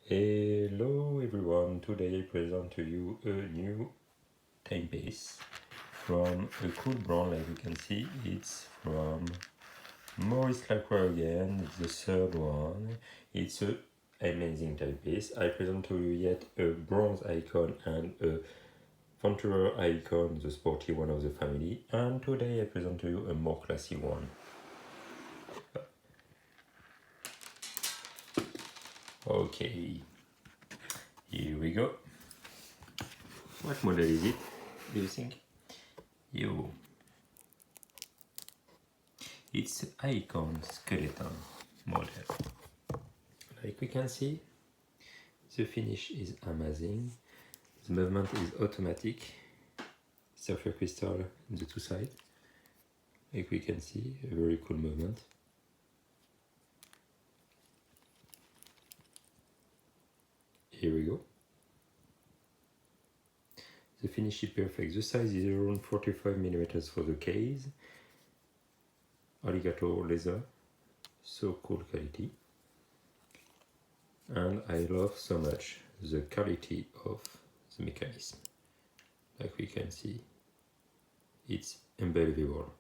Hello everyone, today I present to you a new timepiece from a cool brand. Like you can see, it's from Maurice Lacroix again. It's the third one. It's an amazing timepiece. I present to you yet a bronze icon and a Venturer icon, the sporty one of the family, and today I present to you a more classy one. Okay, here we go. What model is it, do you think? It's aikon skeleton model. Like we can see, the finish is amazing. The movement is automatic. Surfer crystal on the two sides. Like we can see, a very cool movement. Here we go. The finish is perfect. The size is around 45mm for the case. Alligator leather, so cool quality. And I love so much the quality of the mechanism. Like we can see, it's unbelievable.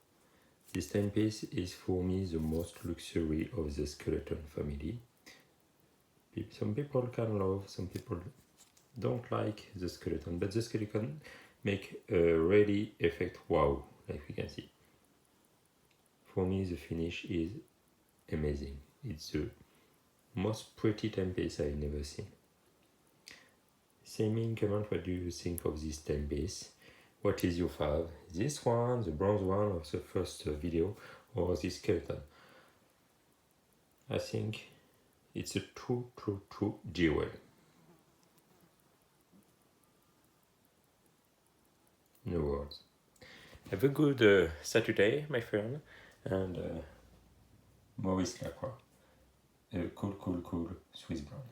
This timepiece is for me the most luxury of the skeleton family. Some people can love, some people don't like the skeleton, but the skeleton make a really effect wow, like we can see. For me the finish is amazing. It's the most pretty timepiece I've never seen. Say me in comment what do you think of this timepiece. What is your fav? This one, the bronze one of the first video, or this skeleton? I think it's a true jewel. No words. Have a good Saturday, my friend, and Maurice Lacroix, a cool Swiss brand.